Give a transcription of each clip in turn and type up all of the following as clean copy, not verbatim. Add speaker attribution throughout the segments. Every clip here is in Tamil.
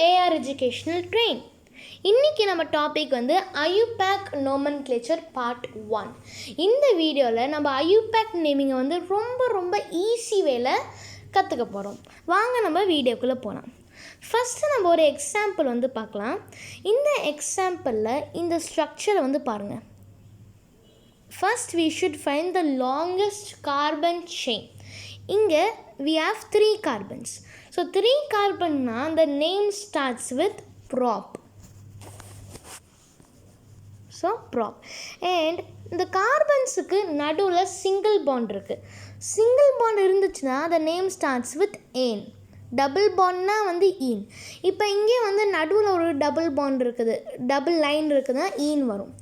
Speaker 1: AR Educational Train. இன்னைக்கு நம்ம டாபிக் வந்து IUPAC nomenclature part 1. இந்த வீடியோவில் நம்ம IUPAC நேமிங்கை வந்து ரொம்ப ஈஸி வேல கற்றுக்க போகிறோம். வாங்க நம்ம வீடியோக்குள்ளே போகலாம். ஃபஸ்ட்டு நம்ம ஒரு எக்ஸாம்பிள் வந்து பார்க்கலாம். இந்த எக்ஸாம்பிளில் இந்த ஸ்ட்ரக்சரை வந்து பாருங்கள். First we should find the longest carbon chain. இங்கே we have 3 carbons. So 3 carbonna the name starts with prop. So prop. And இந்த கார்பன்ஸுக்கு நடுவில் சிங்கிள் பாண்ட் இருக்குது. சிங்கிள் பாண்ட் இருந்துச்சுன்னா the name starts with ane. Double பாண்ட்னா வந்து ஈன். இப்போ இங்கே வந்து நடுவில் ஒரு டபுள் பாண்ட் இருக்குது, டபுள் லைன் இருக்குதுன்னா ஈன் வரும்.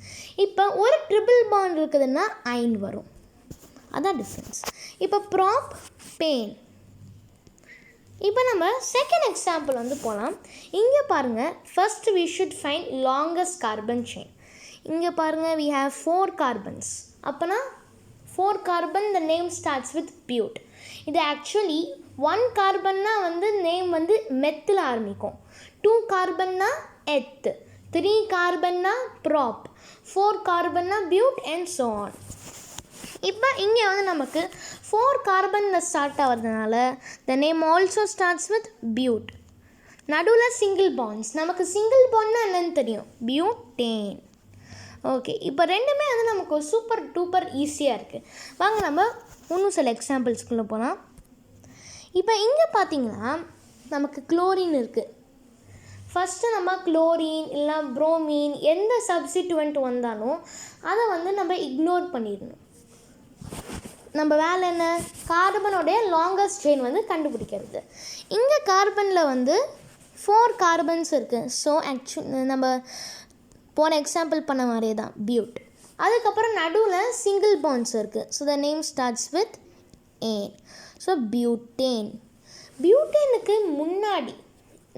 Speaker 1: இப்போ ஒரு ட்ரிபிள் பாண்ட் இருக்குதுன்னா ஐன் வரும். அதான் டிஃப்ரென்ஸ். இப்போ ப்ராப் பெயின். இப்போ நம்ம செகண்ட் எக்ஸாம்பிள் வந்து போகலாம். இங்கே பாருங்கள், first we should find longest carbon chain. இங்கே பாருங்கள், we have 4 carbons. அப்போனா 4 carbon the name starts with bute. இது ஆக்சுவலி 1 கார்பன்னா வந்து நேம் வந்து மெத்தில் ஆரம்பிக்கும், 2 கார்பன்னா எத், 3 கார்பன்னா ப்ராப், 4 கார்பன்னா பியூட் அண்ட் ஸோ ஆன். இப்போ இங்கே வந்து நமக்கு 4 கார்பனில் ஸ்டார்ட் ஆகிறதுனால the name also starts with bute. நடுவில் சிங்கிள் பாண்ட்ஸ். நமக்கு சிங்கிள் பாண்ட்னா என்னன்னு தெரியும், பியூட்டேன். ஓகே, இப்போ ரெண்டுமே வந்து நமக்கு சூப்பர் டூப்பர் ஈஸியாக இருக்குது. வாங்க நம்ம இன்னும் சில எக்ஸாம்பிள்ஸ்குள்ளே போகலாம். இப்போ இங்கே பார்த்தீங்கன்னா நமக்கு குளோரின் இருக்குது. ஃபஸ்ட்டு நம்ம குளோரின் இல்லை புரோமின் எந்த சப்ஸ்டிட்யூவன்ட் வந்தாலும் அதை வந்து நம்ம இக்னோர் பண்ணிடணும். நம்ம வேலை என்ன, கார்பனோடைய லாங்கஸ்ட் செயின் வந்து கண்டுபிடிக்கிறது. இங்கே கார்பனில் வந்து 4 கார்பன்ஸ் இருக்குது. ஸோ நம்ம போன எக்ஸாம்பிள் பண்ண மாதிரியே தான் பியூட். அதுக்கப்புறம் நடுவில் சிங்கிள் பாண்ட்ஸ் இருக்குது. So the name starts with ane. So butane. பியூட்டேனுக்கு முன்னாடி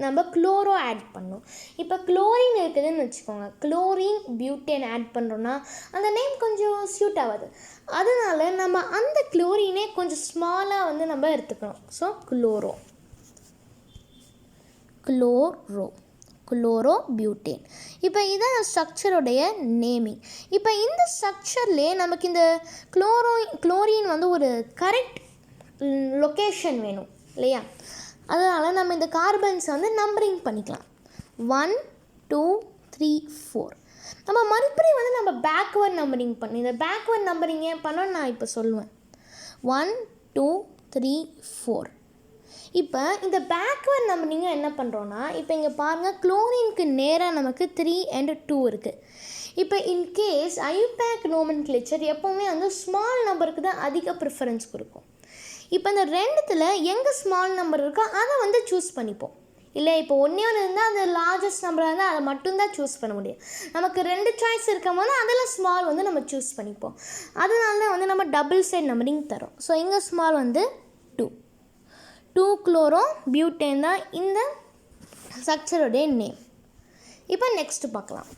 Speaker 1: நம்ம குளோரோ ஆட் பண்ணோம். இப்போ குளோரின் இருக்குதுன்னு வச்சுக்கோங்க, குளோரின் பியூட்டேன் ஆட் பண்ணுறோன்னா அந்த நேம் கொஞ்சம் சூட் ஆகாது. அதனால நம்ம அந்த குளோரினே கொஞ்சம் ஸ்மாலாக வந்து நம்ம எடுத்துக்கணும். So chloro butane. இப்போ இதான் ஸ்ட்ரக்சருடைய நேமிங். இப்போ இந்த ஸ்ட்ரக்சர்லேயே நமக்கு இந்த குளோரின் வந்து ஒரு கரெக்ட் லொக்கேஷன் வேணும் இல்லையா? அதனால் நம்ம இந்த கார்பன்ஸை வந்து நம்பரிங் பண்ணிக்கலாம். 1 2 3 4. நம்ம மறுபடியும் வந்து நம்ம பேக்வேர்ட் நம்பரிங் பண்ணி, இந்த பேக்வேர்ட் நம்பரிங் ஏன் பண்ணோன்னு நான் இப்போ சொல்லுவேன். 1 2 3 4. இப்போ இந்த பேக்வேர்ட் நம்பரிங்கை என்ன பண்ணுறோன்னா, இப்போ இங்கே பாருங்கள், குளோரினுக்கு நேராக நமக்கு 3 and 2 இருக்குது. இப்போ இன்கேஸ் IUPAC nomenclature எப்போவுமே வந்து ஸ்மால் நம்பருக்கு தான் அதிக ப்ரிஃபரன்ஸ் கொடுக்கும். இப்போ இந்த ரெண்டுத்தில் எங்கே ஸ்மால் நம்பர் இருக்கோ அதை வந்து சூஸ் பண்ணிப்போம். இல்லை இப்போ ஒன்றே ஒன்று இருந்தால் அந்த லார்ஜஸ்ட் நம்பராக இருந்தால் அதை மட்டும்தான் சூஸ் பண்ண முடியும். நமக்கு 2 சாய்ஸ் இருக்கும் போது அதில் ஸ்மால் வந்து நம்ம சூஸ் பண்ணிப்போம். அதனால தான் வந்து நம்ம டபுள் சைட் நம்பரிங் தரோம். ஸோ இங்கே ஸ்மால் வந்து 2 குளோரோ பியூட்டேன் தான் இந்த ஸ்ட்ரக்சருடைய நேம். இப்போ நெக்ஸ்ட்டு பார்க்கலாம்.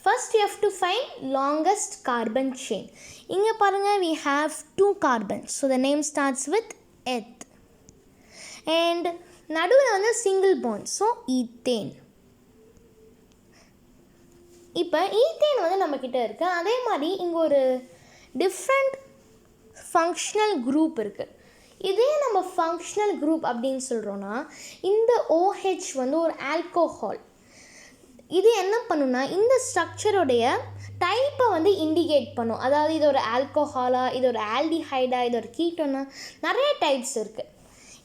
Speaker 1: First you have to find longest carbon chain. இங்கே பாருங்கள், we have 2 carbons. So the name starts with eth. And நடுவில் வந்து single bond. So ethane. இப்போ ஈத்தேன் வந்து நம்மக்கிட்ட இருக்குது. அதே மாதிரி இங்கே ஒரு டிஃப்ரெண்ட் ஃபங்க்ஷனல் குரூப் இருக்குது. இதே நம்ம ஃபங்க்ஷனல் குரூப் அப்படின்னு சொல்கிறோன்னா, இந்த OH வந்து ஒரு ஆல்கோஹால். இது என்ன பண்ணுன்னா, இந்த ஸ்ட்ரக்சருடைய டைப்பை வந்து இண்டிகேட் பண்ணும். அதாவது இது ஒரு ஆல்கோஹாலா, இது ஒரு ஆல்டிஹைடா, இது ஒரு கீட்டோனா, நிறைய டைப்ஸ் இருக்குது.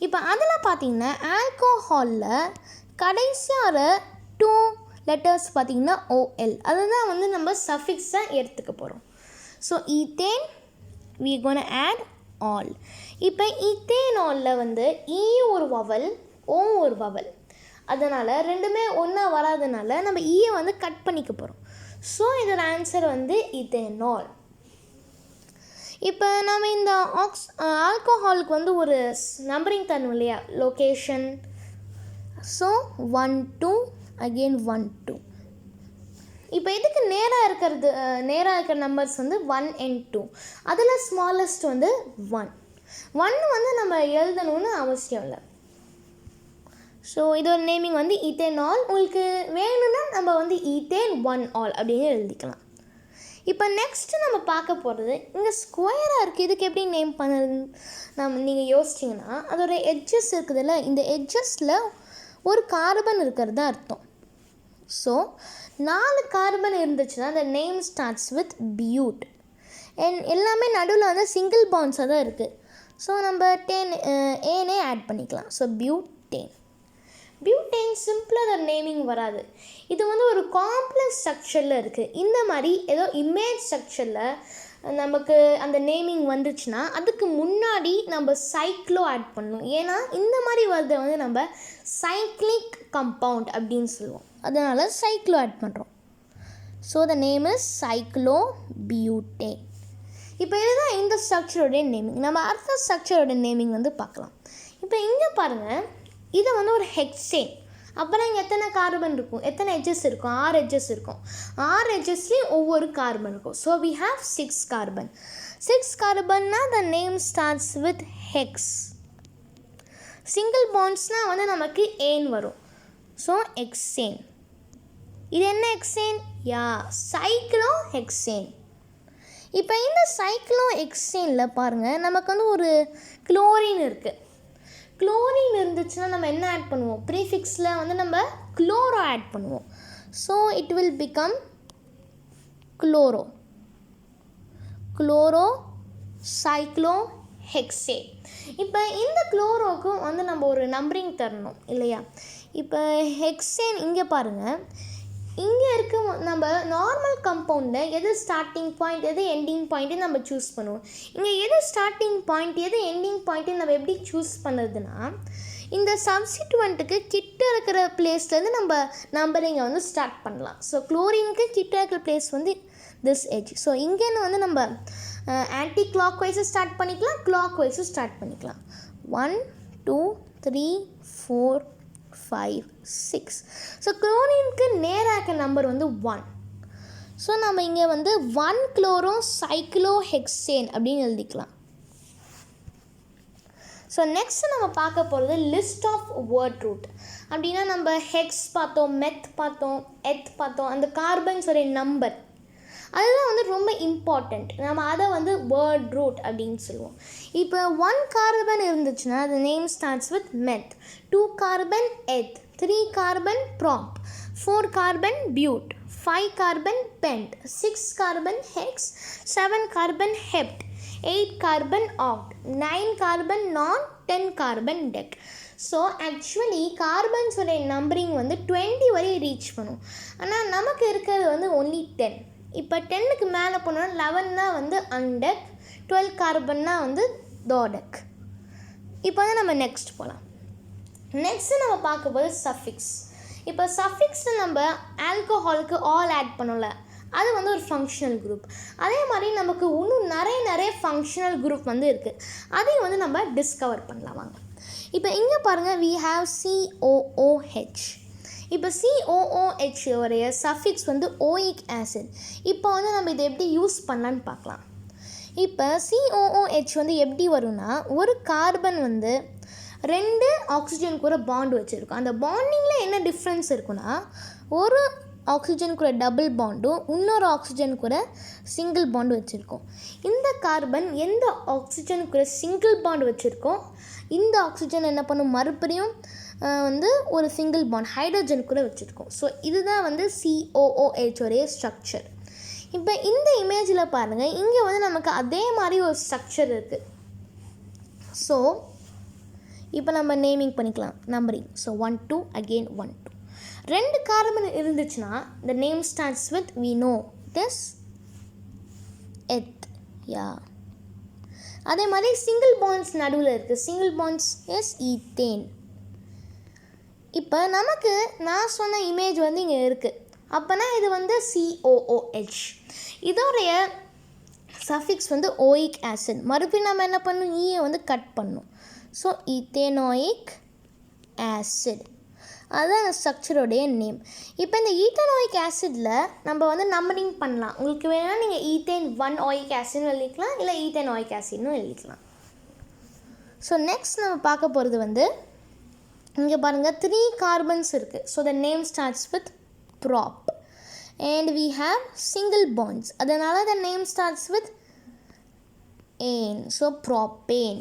Speaker 1: இப்போ அதில் பார்த்திங்கன்னா ஆல்கோஹாலில் கடைசியாக 2 லெட்டர்ஸ் பார்த்திங்கன்னா OL, அதுதான் வந்து நம்ம சஃபிக்ஸாக எடுத்துக்க போகிறோம். So ethane we gonna add all. இப்போ ஈத்தேனாலில் வந்து E ஒரு வவல், O ஒரு வவல். அதனால் ரெண்டுமே ஒன்றா வராதனால நம்ம ஈயை வந்து கட் பண்ணிக்க போகிறோம். ஸோ இதோட ஆன்சர் வந்து ஈத்தேனால். இப்போ நம்ம இந்த ஆல்கோஹாலுக்கு வந்து ஒரு நம்பரிங் தரணும் இல்லையா, லொக்கேஷன். So 1 2 again 1 2. இப்போ இதுக்கு நேராக இருக்கிற நம்பர்ஸ் வந்து 1 and 2. அதில் ஸ்மாலஸ்ட் வந்து 1 வந்து நம்ம எழுதணும்னு அவசியம் இல்லை. ஸோ இதோட நேமிங் வந்து ஈத்தேனால். உங்களுக்கு வேணும்னா நம்ம வந்து ஈத்தேன் 1 அப்படின்னு எழுதிக்கலாம். இப்போ நெக்ஸ்ட்டு நம்ம பார்க்க போகிறது இங்கே ஸ்கொயராக இருக்குது, இதுக்கு எப்படி நேம் பண்ணுறது நீங்கள் யோசிச்சிங்கன்னா அதோட எட்ஜஸ் இருக்குதுல்ல, இந்த எட்ஜஸில் ஒரு கார்பன் இருக்கிறது தான் அர்த்தம். ஸோ 4 கார்பன் இருந்துச்சுன்னா அந்த name starts with bute. And எல்லாமே நடுவில் வந்து சிங்கிள் பாண்ட்ஸாக தான் இருக்குது. ஸோ நம்ம ஏனே ஆட் பண்ணிக்கலாம். So butane. பியூட்டேன் சிம்பிளாக அதோட நேமிங் வராது. இது வந்து ஒரு காம்ப்ளெக்ஸ் ஸ்ட்ரக்சரில் இருக்குது. இந்த மாதிரி ஏதோ இமேஜ் ஸ்ட்ரக்சரில் நமக்கு அந்த நேமிங் வந்துச்சுன்னா அதுக்கு முன்னாடி நம்ம சைக்ளோ ஆட் பண்ணணும். ஏன்னா இந்த மாதிரி வரதை வந்து நம்ம சைக்ளிக் கம்பவுண்ட் அப்படின்னு சொல்லுவோம். அதனால் சைக்ளோ ஆட் பண்ணுறோம். So the name is cyclo butane. இப்போ இதுதான் இந்த ஸ்ட்ரக்சரோடைய நேமிங். நம்ம அடுத்த ஸ்ட்ரக்சரோட நேமிங் வந்து பார்க்கலாம். இப்போ இங்கே பாருங்கள், இதை வந்து ஒரு ஹெக்சேன். அப்புறம் இங்கே எத்தனை கார்பன் இருக்கும், எத்தனை எட்ஜஸ் இருக்கும், 6 எட்ஜஸ் இருக்கும். 6 எட்ஜஸ்லேயும் ஒவ்வொரு கார்பன் இருக்கும். So we have 6 carbon. 6 கார்பன்னா the name starts with hex. Single பாண்ட்ஸ்னால் வந்து நமக்கு ஏன் வரும். So hexane. இது என்ன எக்ஸேன்? யா, சைக்ளோ ஹெக்ஸேன். இப்போ இந்த சைக்ளோ ஹெக்ஸேனில் பாருங்கள், நமக்கு வந்து ஒரு குளோரின் இருக்குது. குளோரின் இருந்துச்சுன்னா நம்ம என்ன ஆட் பண்ணுவோம்? ப்ரீஃபிக்ஸில் வந்து நம்ம குளோரோ ஆட் பண்ணுவோம். So it will become chloro. Chloro cyclo hexane. இப்போ இந்த குளோரோவுக்கு வந்து நம்ம ஒரு நம்பரிங் தரணும் இல்லையா? இப்போ ஹெக்சேன் இங்கே பாருங்கள், இங்கே இருக்க நம்ம நார்மல் கம்பவுண்டில் எது ஸ்டார்டிங் பாயிண்ட் எது எண்டிங் பாயிண்ட்டு நம்ம சூஸ் பண்ணுவோம். இங்கே எது ஸ்டார்டிங் பாயிண்ட் எது எண்டிங் பாயிண்ட்டு நம்ம எப்படி சூஸ் பண்ணுறதுன்னா, இந்த சப்ஸ்டிட்யூவண்ட்டுக்கு கிட்ட இருக்கிற பிளேஸ்லேருந்து நம்ம நம்பரிங்கை வந்து ஸ்டார்ட் பண்ணலாம். ஸோ குளோரினுக்கு கிட்ட இருக்கிற பிளேஸ் வந்து திஸ் எட்ஜ். ஸோ இங்கேருந்து வந்து நம்ம ஆன்டி கிளாக் வைஸை ஸ்டார்ட் பண்ணிக்கலாம், கிளாக் வைஸும் ஸ்டார்ட் பண்ணிக்கலாம். 1 2 3 4 5 6. ஸோ குளோரினுக்கு நேராக நம்பர் வந்து 1. ஸோ நம்ம இங்கே வந்து 1 குளோரோ சைக்ளோ ஹெக்சேன் அப்படின்னு எழுதிக்கலாம். ஸோ நெக்ஸ்ட் நம்ம பார்க்க போகிறது லிஸ்ட் ஆஃப் வேர்ட் ரூட். அப்படின்னா நம்ம ஹெக்ஸ் பார்த்தோம், மெத் பார்த்தோம், எத் பார்த்தோம். அந்த கார்பன்ஸோடைய நம்பர் அதுதான் வந்து ரொம்ப இம்பார்ட்டண்ட். நம்ம அதை வந்து வேர்ட் ரூட் அப்படின்னு சொல்லுவோம். இப்போ 1 கார்பன் இருந்துச்சுன்னா அது name starts with meth, 2 carbon eth, 3 carbon prop, 4 carbon bute, 5 carbon pent, 6 carbon hex, 7 carbon hept, 8 carbon oct, 9 carbon non, 10 carbon dec. So actually கார்பன்ஸோடைய நம்பரிங் வந்து 20 வரை ரீச் பண்ணும். ஆனால் நமக்கு இருக்கிறது வந்து ஒன்லி 10. இப்போ 10க்கு மேலே போனோம்னா 11 தான் வந்து அன்டெக், 12 கார்பன்னா வந்து தோடெக். இப்போ வந்து நம்ம நெக்ஸ்ட் போகலாம். நெக்ஸ்ட்டு நம்ம பார்க்க போது சஃபிக்ஸ். இப்போ சஃபிக்ஸில் நம்ம ஆல்கஹாலுக்கு ஆல் ஆட் பண்ணல, அது வந்து ஒரு ஃபங்க்ஷனல் குரூப். அதே மாதிரி நமக்கு இன்னும் நிறைய ஃபங்க்ஷனல் குரூப் வந்து இருக்குது. அதையும் வந்து நம்ம டிஸ்கவர் பண்ணலாம் வாங்க. இப்போ இங்கே பாருங்கள், we have COOH. இப்போ COOH உடைய சஃபிக்ஸ் வந்து ஓயிக் ஆசிட். இப்போ வந்து நம்ம இதை எப்படி யூஸ் பண்ணலான்னு பார்க்கலாம். இப்போ COOH வந்து எப்படி வரும்னா, ஒரு கார்பன் வந்து 2 ஆக்சிஜன் கூட பாண்ட் வச்சுருக்கோம். அந்த பாண்டிங்கில் என்ன டிஃப்ரென்ஸ் இருக்குன்னா, ஒரு ஆக்சிஜன் கூட டபுள் பாண்டும் இன்னொரு ஆக்சிஜன் கூட சிங்கிள் பாண்டு வச்சுருக்கோம். இந்த கார்பன் எந்த ஆக்சிஜன் கூட சிங்கிள் பாண்டு வச்சுருக்கோம், இந்த ஆக்சிஜன் என்ன பண்ணும், மறுபடியும் வந்து ஒரு சிங்கிள் பாண்ட் ஹைட்ரஜன் கூட வச்சுருக்கோம். ஸோ இதுதான் வந்து COOH உடைய ஸ்ட்ரக்சர். இப்போ இந்த இமேஜில் பாருங்கள், இங்கே வந்து நமக்கு அதே மாதிரி ஒரு ஸ்ட்ரக்சர் இருக்குது. ஸோ இப்போ நம்ம நேமிங் பண்ணிக்கலாம், நம்பரிங். So 1 2 again 1 2. 2 கார்பன் இருந்துச்சுன்னா the name starts with we know this eth. Yeah, அதே மாதிரி சிங்கிள் பாண்ட்ஸ் நடுவில் இருக்குது. Single bonds as ethane. இப்போ நமக்கு நான் சொன்ன இமேஜ் வந்து இங்கே இருக்குது. அப்போனா இது வந்து COOH. இதோடைய சஃபிக்ஸ் வந்து ஓயிக் ஆசிட். மறுபடியும் நம்ம என்ன பண்ணணும், ஈயை வந்து கட் பண்ணணும். ஸோ ஈத்தேனோயிக் ஆசிட், அதுதான் அந்த ஸ்ட்ரக்சரோடைய நேம். இப்போ இந்த ஈத்தேனோயிக் ஆசிடில் நம்ம வந்து நம்பரிங் பண்ணலாம். உங்களுக்கு வேணால் நீங்கள் ஈத்தேன் 1 ஓயிக் ஆசிட்னு எழுதிக்கலாம், இல்லை ஈத்தேன் ஓயிக் ஆசிட்னு எழுதிக்கலாம். ஸோ நெக்ஸ்ட் நம்ம பார்க்க போகிறது வந்து இங்கே பாருங்கள் 3 கார்பன்ஸ் இருக்குது. So the name starts with prop. And we have single bonds, அதனால் the name starts with ane. So propane.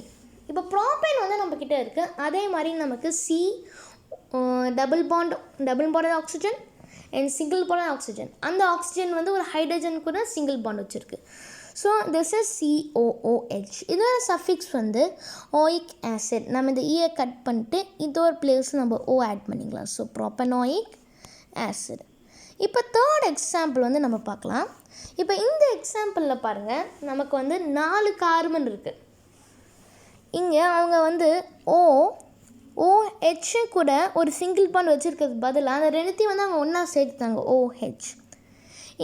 Speaker 1: இப்போ ப்ராப்பேன் வந்து நம்மக்கிட்ட இருக்குது. அதே மாதிரி நமக்கு C double bond oxygen and single bond oxygen. அந்த ஆக்சிஜன் வந்து ஒரு ஹைட்ரஜன் கூட சிங்கிள் பாண்ட் வச்சுருக்கு. So this is COOH. இதோட சஃபிக்ஸ் வந்து ஓயிக் ஆசிட். நம்ம இந்த ஈயை கட் பண்ணிட்டு இது ஒரு பிளேஸ் நம்ம O ஆட் பண்ணிக்கலாம். So propanoic acid. இப்போ தேர்ட் எக்ஸாம்பிள் வந்து நம்ம பார்க்கலாம். இப்போ இந்த எக்ஸாம்பிளில் பாருங்கள், நமக்கு வந்து 4 கார்பன் இருக்குது. இங்கே அவங்க வந்து OH கூட ஒரு சிங்கிள் பாண்ட் வச்சுருக்கிறது பதிலாக அந்த ரெண்டுத்தையும் வந்து அவங்க ஒன்றா சேர்த்துட்டாங்க, OH.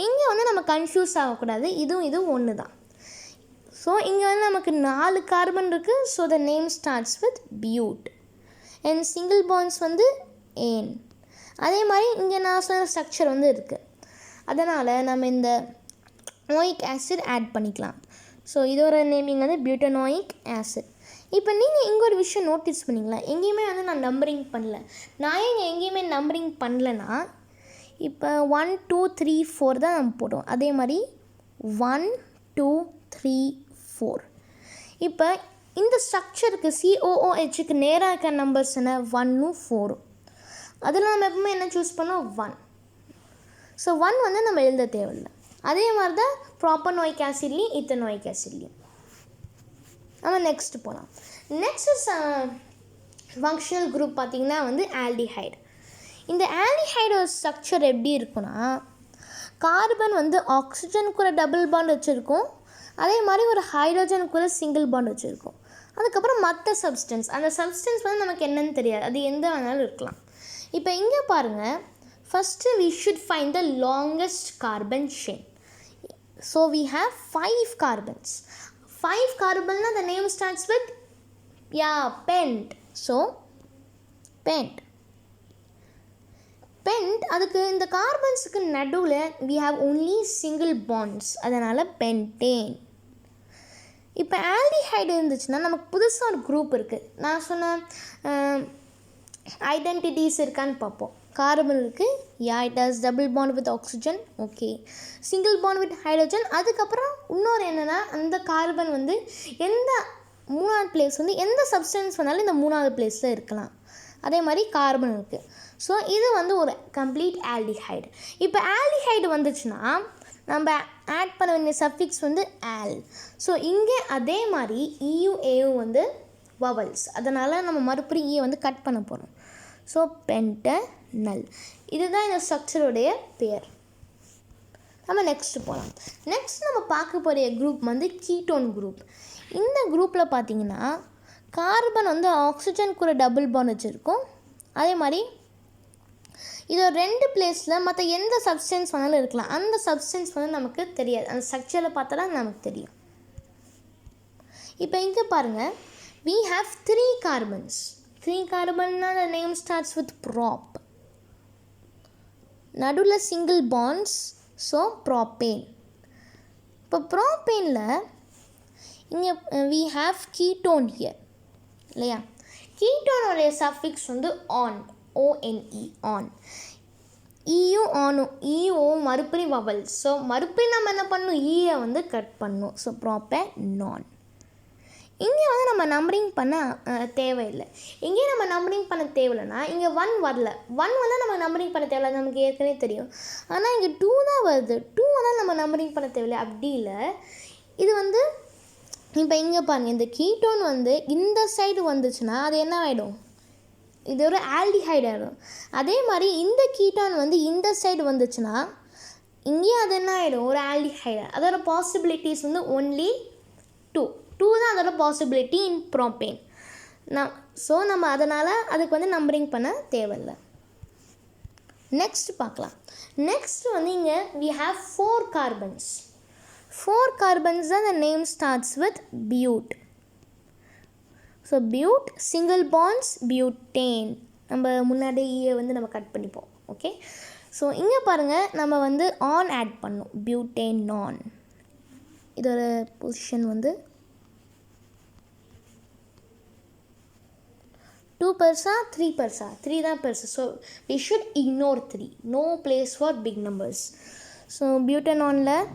Speaker 1: இங்கே வந்து நம்ம கன்ஃபியூஸ் ஆகக்கூடாது, இதுவும் ஒன்று தான். ஸோ இங்கே வந்து நமக்கு 4 கார்பன் இருக்குது. So the name starts with bute and single bonds வந்து ஏன். அதே மாதிரி இங்கே நான் சொன்ன ஸ்ட்ரக்சர் வந்து இருக்குது. அதனால் நம்ம இந்த ஓயிக் ஆசிட் ஆட் பண்ணிக்கலாம். ஸோ இதோட நேமிங் வந்து பியூட்டனோயிக் ஆசிட். இப்போ நீங்கள் இங்கே ஒரு விஷயம் நோட்டீஸ் பண்ணிங்களா, எங்கேயுமே வந்து நான் நம்பரிங் பண்ணல. நான் எங்கேயுமே நம்பரிங் பண்ணலன்னா இப்போ 1 2 3 4 தான் நம்ம போடுவோம். அதே மாதிரி 1 2 3 4. இப்போ இந்த ஸ்ட்ரக்சருக்கு COOHக்கு நேராக இருக்க நம்பர்ஸ் என்ன, 1 4. அதில் நம்ம எப்பவுமே என்ன சூஸ் பண்ணோம், 1. ஸோ 1 வந்து நம்ம எழுத தேவையில்லை. அதே மாதிரி தான் ப்ரோப்பனோயிக் ஆசிட்லேயும் ஈத்தனோயிக் ஆசிட்லேயும். நம்ம நெக்ஸ்ட் போகலாம். நெக்ஸ்ட் ஃபங்க்ஷனல் குரூப் பார்த்திங்கன்னா வந்து ஆல்டிஹைடு. இந்த ஆல்டிஹைடோட ஸ்ட்ரக்சர் எப்படி இருக்குன்னா, கார்பன் வந்து ஆக்சிஜன் கூட டபுள் பாண்ட் வச்சுருக்கோம். அதே மாதிரி ஒரு ஹைட்ரோஜன் கூட சிங்கிள் பாண்ட் வச்சுருக்கோம். அதுக்கப்புறம் மற்ற சப்ஸ்டன்ஸ், அந்த சப்ஸ்டன்ஸ் வந்து நமக்கு என்னன்னு தெரியாது, அது எந்த வேணாலும் இருக்கலாம். இப்போ இங்கே பாருங்கள், first we should find the longest carbon chain. So we have 5 carbons. 5 carbon, the name starts with pent. So pent. அதுக்கு இந்த கார்பன்ஸுக்கு நடுவில் we have only single bonds, அதனால் pentane. இப்போ ஆல்டிஹைடு இருந்துச்சுன்னா நமக்கு புதுசாக ஒரு குரூப் இருக்குது. நான் சொன்ன ஐடென்டிட்டிஸ் இருக்கான்னு பார்ப்போம். கார்பன் இருக்குது, it has double bond with oxygen, okay. Single bond with hydrogen. அதுக்கப்புறம் இன்னொரு என்னென்னா, அந்த கார்பன் வந்து எந்த 3வது பிளேஸ் வந்து எந்த சப்ஸ்டன்ஸ் வந்தாலும் இந்த 3வது பிளேஸில் இருக்கலாம். அதே மாதிரி கார்பன் இருக்குது. ஸோ இது வந்து ஒரு கம்ப்ளீட் ஆல்டிஹைடு. இப்போ ஆல்டிஹைடு வந்துச்சுன்னா நம்ம ஆட் பண்ண வேண்டிய சஃபிக்ஸ் வந்து ஆல். ஸோ இங்கே அதே மாதிரி EUAவும் வந்து வவல்ஸ், அதனால் நம்ம மறுபடியும் ஈயை வந்து கட் பண்ண போகிறோம். ஸோ பென்டனல். இதுதான் இந்த ஸ்ட்ரக்சருடைய பேர். நம்ம நெக்ஸ்ட் போகலாம். நெக்ஸ்ட் நம்ம பார்க்க போகிற குரூப் வந்து கீட்டோன் குரூப். இந்த குரூப்பில் பார்த்திங்கன்னா கார்பன் வந்து ஆக்சிஜன் கூட டபுள் பாண்ட் வச்சுருக்கோம். அதே மாதிரி இது 2 பிளேஸில் மற்ற எந்த சப்ஸ்டன்ஸ் வேணாலும் இருக்கலாம். அந்த சப்ஸ்டன்ஸ் வந்து நமக்கு தெரியாது, அந்த ஸ்ட்ரக்சரில் பார்த்தா தான் நமக்கு தெரியும். இப்போ இங்கே பாருங்கள், we have 3 carbons. 3 carbonna the name starts with prop. நடுவில் சிங்கிள் பாண்ட்ஸ், ஸோ ப்ராப்பேன். இப்போ ப்ராப்பேனில் இங்கே we have ketone here இல்லையா. கீட்டோனுடைய சஃபிக்ஸ் வந்து ஆன், ONE, ஆன். EO மறுபடியும் வவல். ஸோ மறுபடியும் நம்ம என்ன பண்ணணும், ஈயை வந்து கட் பண்ணணும். ஸோ ப்ராப்பர் நான். இங்கே வந்து நம்ம நம்பரிங் பண்ண தேவையில்லை. இங்கே நம்ம நம்பரிங் பண்ண தேவையில்லைன்னா இங்கே 1 வரல. 1 வந்து நம்ம நம்பரிங் பண்ண தேவையில்லை, நமக்கு ஏற்கனவே தெரியும். ஆனால் இங்கே 2 தான் வருது. 2 வந்து நம்ம நம்பரிங் பண்ண தேவையில்லை. அப்படி இல்லை, இது வந்து இப்போ இங்கே பாருங்கள், இந்த கீட்டோன் வந்து இந்த சைடு வந்துச்சுன்னா அது என்ன ஆகிடும், இது ஒரு ஆல்டிஹைடு ஆகிடும். அதே மாதிரி இந்த கீட்டோன் வந்து இந்த சைடு வந்துச்சுன்னா இங்கேயும் அது என்ன ஆகிடும், ஒரு ஆல்டிஹைடு. அதோட பாசிபிலிட்டிஸ் வந்து ஒன்லி 2 தான் அதோட பாசிபிலிட்டி இன் ப்ரோப்பேன். ஸோ நம்ம அதனால் அதுக்கு வந்து நம்பரிங் பண்ண தேவையில்லை. நெக்ஸ்ட் பார்க்கலாம். நெக்ஸ்ட் வந்து இங்கே we have 4 carbons. 4 carbons தான் the name starts with bute. So bute, single bonds, butane. நம்ம முன்னாடி ஈயை வந்து நம்ம கட் பண்ணிப்போம், ஓகே. ஸோ இங்கே பாருங்கள், நம்ம வந்து ஆன் ஆட் பண்ணோம், பியூட்டேன் நான். இதோட பொசிஷன் வந்து 2 பெருசா 3 பெருசா 3 தான் பெருசு. So we should ignore 3. no place for big numbers. So பியூட்டனானில்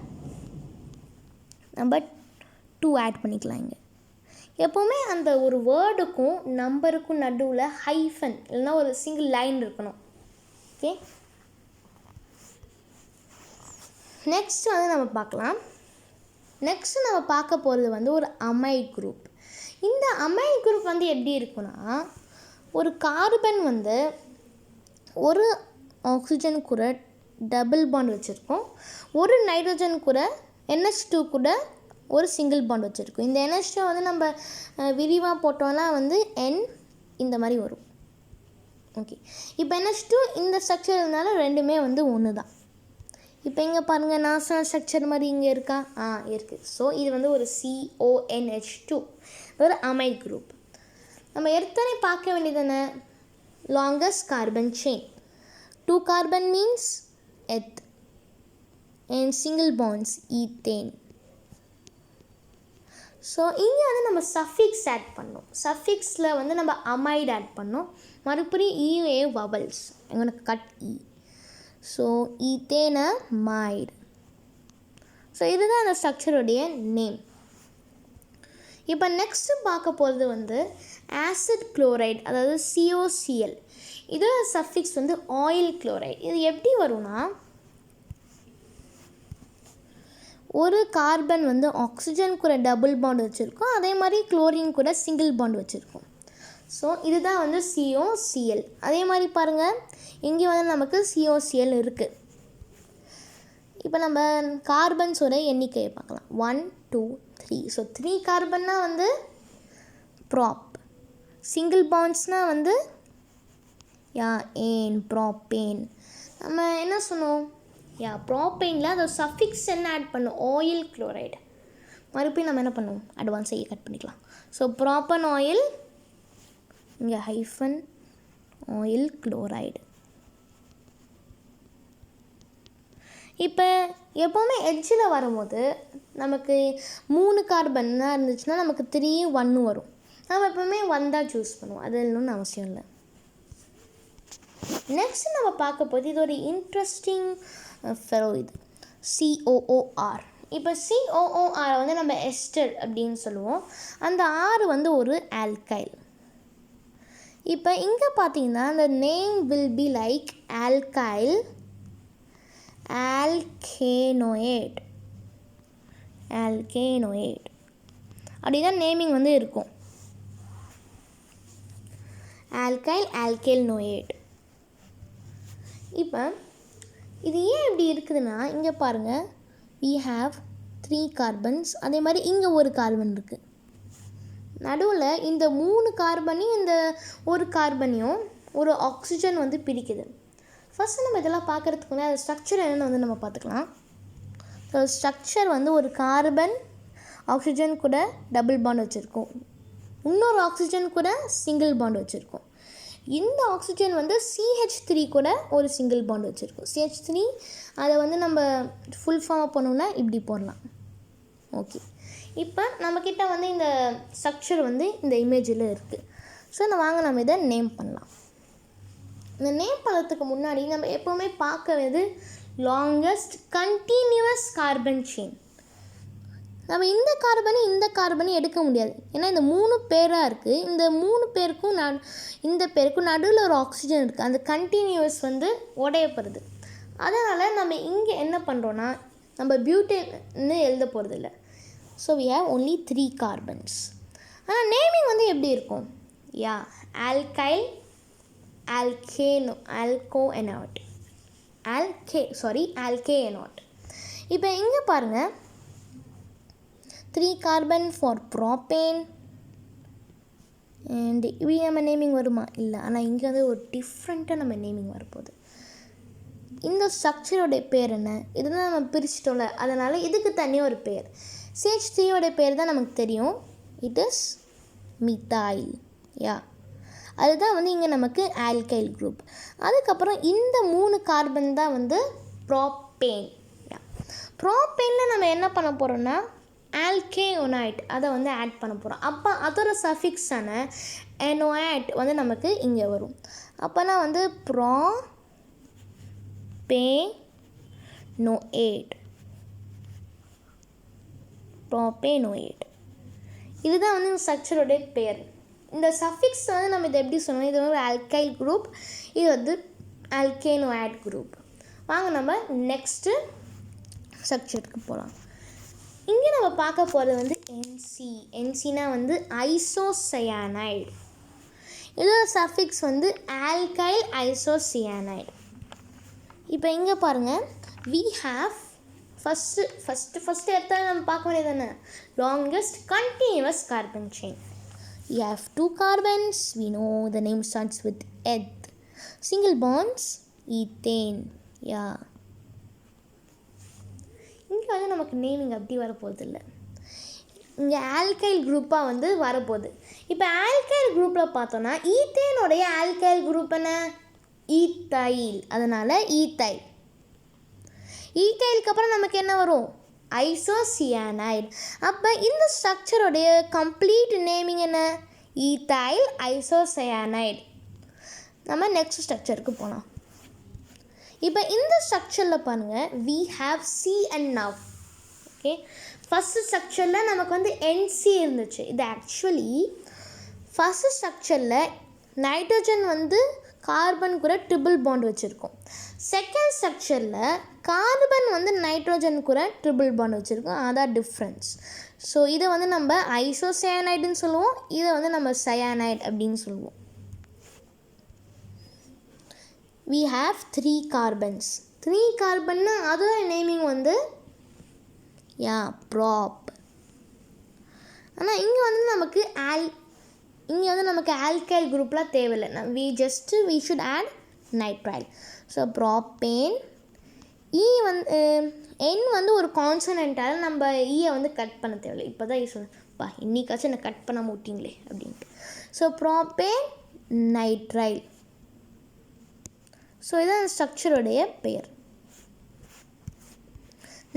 Speaker 1: நம்ம 2 ஆட் பண்ணிக்கலாம். இங்கே எப்போவுமே அந்த ஒரு வேர்டுக்கும் நம்பருக்கும் நடுவில் ஹைஃபன் இல்லைன்னா ஒரு சிங்கிள் லைன் இருக்கணும். ஓகே, நெக்ஸ்ட் வந்து நம்ம பார்க்கலாம். நெக்ஸ்ட் நம்ம பார்க்க போகிறது வந்து ஒரு அமைட் குரூப். இந்த அமைட் குரூப் வந்து எப்படி இருக்குன்னா, ஒரு கார்பன் வந்து ஒரு ஆக்சிஜன் கூட டபுள் பாண்ட் வச்சுருக்கோம், ஒரு நைட்ரஜன் கூட NH2 கூட ஒரு சிங்கிள் பாண்ட் வச்சுருக்கோம். இந்த NH2 வந்து நம்ம விரிவாக போட்டோம்னா வந்து N இந்த மாதிரி வரும். ஓகே, இப்போ NH2 இந்த ஸ்ட்ரக்சர் இருந்தாலும் ரெண்டுமே வந்து ஒன்று தான். இப்போ இங்கே பாருங்கள், நாசா ஸ்ட்ரக்சர் மாதிரி இங்கே இருக்கா? இருக்குது. ஸோ இது வந்து ஒரு CONH2, ஒரு அமைட் குரூப். நம்ம எடுத்தோடனே பார்க்க வேண்டியது என்ன? Longest carbon chain. 2 carbon means eth and single bonds ethane. So இங்கே வந்து நம்ம சஃபிக்ஸ் ஆட் பண்ணோம். சஃபிக்ஸில் வந்து நம்ம அமைட் ஆட் பண்ணோம். மறுபடியும் EA வவல்ஸ், எங்களுக்கு கட் E. ஸோ ஈத்தேனமைடு. ஸோ இதுதான் அந்த ஸ்ட்ரக்சருடைய நேம். இப்போ நெக்ஸ்ட்டு பார்க்க போகிறது வந்து ஆசிட் குளோரைட், அதாவது COCl. இதோட சஃபிக்ஸ் வந்து ஆயில் குளோரைட். இது எப்படி வரும்னா, ஒரு கார்பன் வந்து ஆக்சிஜன் கூட டபுள் பாண்ட் வச்சுருக்கோம், அதே மாதிரி குளோரின் கூட சிங்கிள் பாண்ட் வச்சுருக்கோம். ஸோ இதுதான் வந்து COCl. அதே மாதிரி பாருங்கள், இங்கே வந்து நமக்கு COCl இருக்குது. இப்போ நம்ம கார்பன்ஸோட எண்ணிக்கையை பார்க்கலாம். 1 2 3. ஸோ 3 கார்பன்னா வந்து ப்ராப், சிங்கிள் பாண்ட்ஸ்னால் வந்து ஏன் ப்ராப்பேன். நம்ம என்ன சொன்னோம்? ப்ராப்பேனில் அந்த சஃபிக்ஸ் என்ன ஆட் பண்ணோம்? Oil chloride. மறுபடியும் நம்ம என்ன பண்ணுவோம்? அட்வான்ஸை கட் பண்ணிக்கலாம். ஸோ ப்ராப்பன் ஆயில், இங்கே ஹைஃபன் ஆயில் குளோரைடு. இப்போ எப்போவுமே எட்ஜில் வரும்போது நமக்கு 3 கார்பன் தான் இருந்துச்சுன்னா நமக்கு 3 1 வரும். நம்ம எப்போவுமே 1 தான் சூஸ் பண்ணுவோம், அது இல்லைன்னு அவசியம் இல்லை. நெக்ஸ்ட் நம்ம பார்க்க போது இது ஒரு இன்ட்ரெஸ்டிங் ஃபெரோ, இது COOR. இப்போ COOR வந்து நம்ம எஸ்டர் அப்படின்னு சொல்லுவோம். அந்த R வந்து ஒரு ஆல்கைல். இப்போ இங்கே பார்த்தீங்கன்னா அந்த name will be like alkyl alkanoate அப்படிதான் நேமிங் வந்து இருக்கும். Alkyl alkanoate. இப்போ இது ஏன் இப்படி இருக்குதுன்னா, இங்கே பாருங்கள், we have 3 கார்பன்ஸ், அதே மாதிரி இங்கே ஒரு கார்பன் இருக்குது. நடுவில் இந்த 3 கார்பனையும் இந்த ஒரு கார்பனையும் ஒரு ஆக்சிஜன் வந்து பிரிக்குது. ஃபஸ்ட்டு நம்ம இதெல்லாம் பார்க்குறதுக்கு வந்து அது ஸ்ட்ரக்சர் என்னென்னு வந்து நம்ம பார்த்துக்கலாம். ஸோ ஸ்ட்ரக்சர் வந்து ஒரு கார்பன் ஆக்சிஜன் கூட டபுள் பாண்ட் வச்சுருக்கோம், இன்னொரு ஆக்சிஜன் கூட சிங்கிள் பாண்ட் வச்சுருக்கோம். இந்த ஆக்சிஜன் வந்து CH3 கூட ஒரு சிங்கிள் பாண்ட் வச்சுருக்கோம். CH3 அதை வந்து நம்ம ஃபுல் ஃபார்மாக பண்ணோன்னா இப்படி போடலாம். ஓகே, இப்போ நம்மக்கிட்ட வந்து இந்த ஸ்ட்ரக்சர் வந்து இந்த இமேஜில் இருக்குது. ஸோ வாங்க நம்ம இதை நேம் பண்ணலாம். இந்த நேம் பண்ணுறதுக்கு முன்னாடி நம்ம எப்போவுமே பார்க்க வேண்டியது லாங்கஸ்ட் கண்டினியூவஸ் கார்பன் செயின். நம்ம இந்த கார்பனை எடுக்க முடியாது, ஏன்னா இந்த 3 பேராக இருக்குது. இந்த 3 பேருக்கும் இந்த பேருக்கும் நடுவில் ஒரு ஆக்சிஜன் இருக்குது, அந்த கண்டினியூவஸ் வந்து உடையப்படுது. அதனால் நம்ம இங்கே என்ன பண்ணுறோன்னா, நம்ம பியூட்டேன்னு எழுத போகிறதில்ல. So we have only 3 carbons. ஆனால் நேமிங் வந்து எப்படி இருக்கும்? ஆல்கைல் ஆல்கேனோட் ஆல்கேனோட். இப்போ இங்கே பாருங்கள், 3 கார்பன் ஃபார் ப்ராப்பேன். அண்ட் இப்படி நம்ம நேமிங் வருமா? இல்லை. ஆனால் இங்கே வந்து ஒரு டிஃப்ரெண்ட்டாக நம்ம நேமிங் வரப்போகுது. இந்த ஸ்ட்ரக்சரோடைய பேர் என்ன? இதுதான் நம்ம பிரிச்சிட்டோம்ல, அதனால் இதுக்கு தனியாக ஒரு பேர். CH3யோடைய பேர் தான் நமக்கு தெரியும், இட் இஸ் மித்தைல். அதுதான் வந்து இங்கே நமக்கு ஆல்கைல் குரூப். அதுக்கப்புறம் இந்த 3 கார்பன் தான் வந்து ப்ராப்பேன். ப்ராப்பேனில் நம்ம என்ன பண்ண போகிறோன்னா ஆல்கேனோனைட் அதை வந்து ஆட் பண்ண போகிறோம். அப்போ அதோட சஃபிக்ஸான NOAT வந்து நமக்கு இங்கே வரும். அப்போனா வந்து ப்ரோபேனோயேட். இதுதான் வந்து ஸ்ட்ரக்சருடைய பேர். இந்த சஃபிக்ஸ் வந்து நம்ம இதை எப்படி சொல்லணும், இது வந்து ஆல்கைல் குரூப், இது வந்து ஆல்கேனோஆட் குரூப். வாங்க நம்ம நெக்ஸ்ட்டு ஸ்ட்ரக்சருக்கு போகலாம். இங்கே நம்ம பார்க்க போகிறது வந்து என்சினா வந்து ஐசோசயானைடு. இதோட சஃபிக்ஸ் வந்து ஆல்கைல் ஐசோசியானைடு. இப்போ இங்கே பாருங்கள், we have ஃபஸ்ட்டு எடுத்தால் நம்ம பார்க்க வேண்டியது தானே, longest continuous carbon chain. We have 2 carbons. We know the name starts with eth. Single bonds, ethane. Yeah. இங்கே வந்து நமக்கு நேமிங் அப்படி வரப்போதில்லை, இங்கே ஆல்கைல் குரூப்பாக வந்து வரப்போகுது. இப்போ ஆல்கைல் குரூப்பில் பார்த்தோன்னா ஈத்தேனுடைய ஆல்கைல் குரூப் என்ன, ஈத்தைல். அதனால் ஈத்தைல். ஈத்தைலுக்கு அப்புறம் நமக்கு என்ன வரும், ஐசோசியானைடு. அப்போ இந்த ஸ்ட்ரக்சருடைய கம்ப்ளீட் நேமிங் என்ன, ஈத்தைல் ஐசோசயானைடு. நம்ம நெக்ஸ்ட் ஸ்ட்ரக்சருக்கு போகலாம். இப்போ இந்த ஸ்ட்ரக்சரில் பாருங்கள், we have CN. Okay, first ஸ்ட்ரக்சரில் நமக்கு வந்து NC இருந்துச்சு. இது ஆக்சுவலி ஃபஸ்ட்டு ஸ்ட்ரக்சரில் நைட்ரோஜன் வந்து கார்பன் கூட ட்ரிபிள் பாண்ட் வச்சுருக்கோம். செகண்ட் ஸ்ட்ரக்சரில் கார்பன் வந்து நைட்ரோஜன் கூட ட்ரிபிள் பாண்ட் வச்சுருக்கோம். அதான் டிஃப்ரென்ஸ். ஸோ இதை வந்து நம்ம ஐசோசயானைடுன்னு சொல்லுவோம், இதை வந்து நம்ம சயானைடு அப்படின்னு சொல்லுவோம். we have 3 carbons. 3 கார்பன்னா அதோட நேமிங் வந்து ப்ராப். ஆனால் இங்கே வந்து நமக்கு ஆல்கைல் குரூப்லாம் தேவையில்லை. we should add nitrile. So propane. N வந்து ஒரு கான்சனன்ட்டால் நம்ம ஈயை வந்து கட் பண்ண தேவையில்லை. இப்போ தான் சொல்லுப்பா, இன்னைக்காச்சும் என்னை கட் பண்ண மாட்டீங்களே அப்படின்ட்டு. So ப்ராப்பேன் nitrile. ஸோ இதான் ஸ்ட்ரக்சருடைய பெயர்.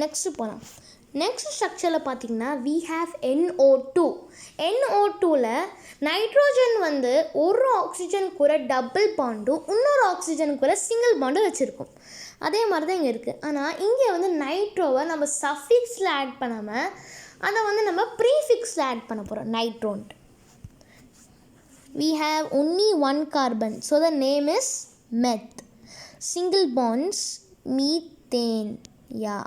Speaker 1: நெக்ஸ்ட்டு போகலாம். நெக்ஸ்ட் ஸ்ட்ரக்சரில் பார்த்திங்கன்னா we have NO2. NO2வில் நைட்ரோஜன் வந்து ஒரு ஆக்சிஜன் கூட டபுள் பாண்டும் இன்னொரு ஆக்சிஜன் கூட சிங்கிள் பாண்டும் வச்சுருக்கோம். அதே மாதிரி தான் இங்கே இருக்குது. ஆனால் இங்கே வந்து நைட்ரோவை நம்ம சஃபிக்ஸில் ஆட் பண்ணாமல் அதை வந்து நம்ம ப்ரீஃபிக்ஸில் ஆட் பண்ண போகிறோம், நைட்ரோன்ட்டு. we have only 1 carbon, so the name is meth. Single bonds, methane. Yeah.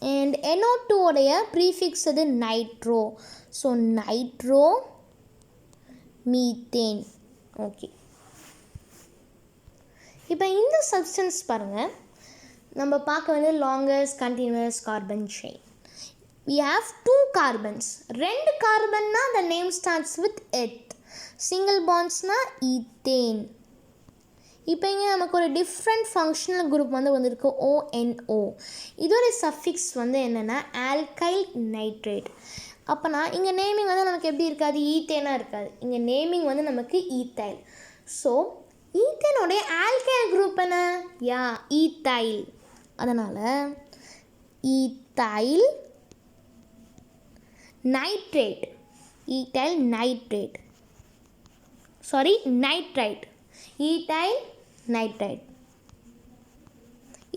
Speaker 1: And NO2 உடைய ப்ரீஃபிக்ஸ் அது nitro. So nitromethane. Okay, இப்போ இந்த சப்ஸ்டன்ஸ் பாருங்கள், நம்ம பார்க்க வேண்டிய longest continuous carbon chain. we have 2 carbons. 2 கார்பன்னா the name starts with eth. Single பாண்ட்ஸ்னா ஈத்தேன். இப்போ இங்கே நமக்கு ஒரு டிஃப்ரெண்ட் ஃபங்க்ஷனல் குரூப் வந்து வந்திருக்கு, ONO. இதோட சஃபிக்ஸ் வந்து என்னென்னா ஆல்கைல் நைட்ரேட். அப்போனா இங்கே நேமிங் வந்து நமக்கு எப்படி இருக்காது, ஈத்தேனாக இருக்காது. இங்கே நேமிங் வந்து நமக்கு ஈத்தைல். ஸோ ஈத்தேனுடைய ஆல்கைல் குரூப் என்ன, ஈத்தைல். அதனால் ethyl nitrate. Ethyl nitrate, sorry nitrite. Ethyl nitrite.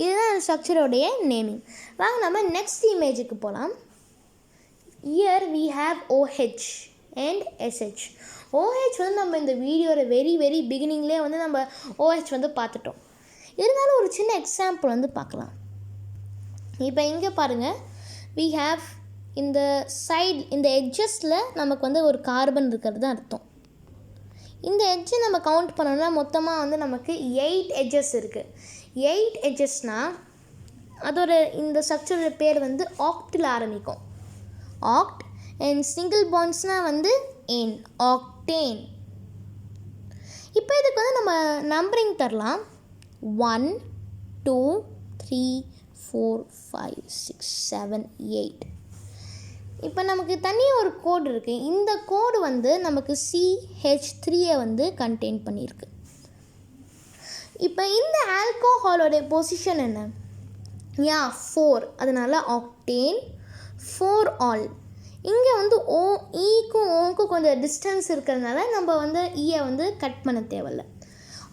Speaker 1: இதுதான் ஸ்ட்ரக்சருடைய நேமிங். வாங்க நம்ம நெக்ஸ்ட் இமேஜுக்கு போகலாம். Here we have OH and SH. OH வந்து நம்ம இந்த வீடியோட வெரி பிகினிங்லேயே வந்து நம்ம OH வந்து பார்த்துட்டோம். இருந்தாலும் ஒரு சின்ன எக்ஸாம்பிள் வந்து பார்க்கலாம். இப்போ இங்கே பாருங்கள், we have இந்த சைடு இந்த எட்ஜஸில் நமக்கு வந்து ஒரு கார்பன் இருக்கிறது தான் அர்த்தம். இந்த எட்ஜை நம்ம கவுண்ட் பண்ணோம்னா மொத்தமாக வந்து நமக்கு 8 எட்ஜஸ் இருக்குது. 8 எட்ஜஸ்னால் அதோட இந்த ஸ்ட்ரக்சரோட பேர் வந்து ஆக்டில் ஆரம்பிக்கும், ஆக்ட். அண்ட் சிங்கிள் பாண்ட்ஸ்னால் வந்து ஏன், ஆக்டேன். இப்போ இதுக்கு வந்து நம்ம நம்பரிங் தரலாம். 1 2 3 4 5 6 7 8. இப்போ நமக்கு தனியாக ஒரு கோடு இருக்குது. இந்த கோடு வந்து நமக்கு CH3 வந்து கண்டெயின் பண்ணியிருக்கு. இப்போ இந்த ஆல்கோஹாலோடைய பொசிஷன் என்ன, 4. அதனால் ஆக்டேன் 4 ஆல். இங்கே வந்து ஓ ஈக்கும் ஓக்கும் கொஞ்சம் டிஸ்டன்ஸ் இருக்கிறதுனால நம்ம வந்து ஈயை வந்து கட் பண்ண தேவையில்ல.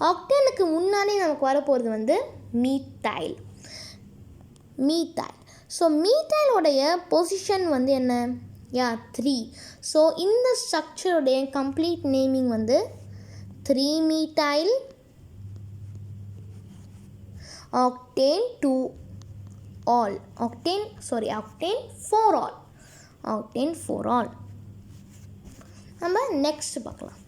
Speaker 1: ஆக்டேனுக்கு முன்னாடி நமக்கு வரப்போகிறது வந்து மீத்தைல். ஸோ மீத்தைலோடைய பொசிஷன் வந்து என்ன? 3. ஸோ இந்த ஸ்ட்ரக்சருடைய கம்ப்ளீட் நேமிங் வந்து 3-methyl octane 2-all. octane 4-all. நம்ம நெக்ஸ்ட் பார்க்கலாம்.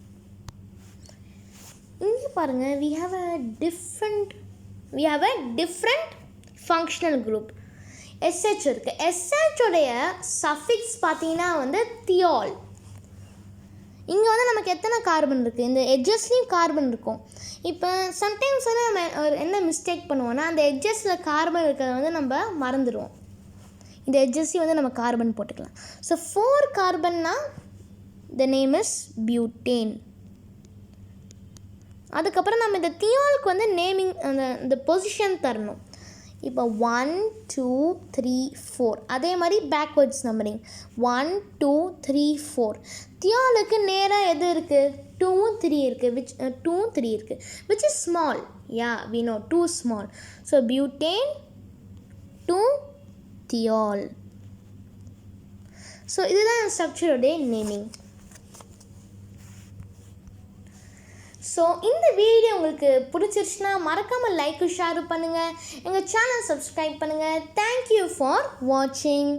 Speaker 1: இங்கே பாருங்கள், we have a different functional group. SH இருக்குது. SH உடைய சஃபிக்ஸ் பார்த்தீங்கன்னா வந்து தியால். இங்கே வந்து நமக்கு எத்தனை கார்பன் இருக்குது? இந்த எட்ஜஸ்லேயும் கார்பன் இருக்கும். இப்போ சம்டைம்ஸ் வந்து நம்ம என்ன மிஸ்டேக் பண்ணுவோம்னா, அந்த எட்ஜஸில் கார்பன் இருக்கிறத வந்து நம்ம மறந்துடுவோம். இந்த எட்ஜஸ்லையும் வந்து நம்ம கார்பன் போட்டுக்கலாம். ஸோ 4 கார்பன்னா த நேம் இஸ் பியூட்டேன். அதுக்கப்புறம் நம்ம இந்த தியாலுக்கு வந்து நேமிங் அந்த பொசிஷன் தரணும். இப்போ 1 2 3 4 அதே மாதிரி பேக்வேர்ட்ஸ் நம்பரிங் 1 2 3 4. தியாலுக்கு நேராக எது இருக்குது? 2 3 இருக்குது. 2 3 இருக்குது, which is small. we know 2 small. So butane 2 thiol. So இதுதான் ஸ்ட்ரக்சருடைய நேமிங். ஸோ இந்த வீடியோ உங்களுக்கு பிடிச்சிருச்சுன்னா மறக்காமல் லைக்கு ஷேர் பண்ணுங்கள். எங்கள் சேனல் சப்ஸ்கிரைப் பண்ணுங்கள். தேங்க்யூ ஃபார் வாட்சிங்.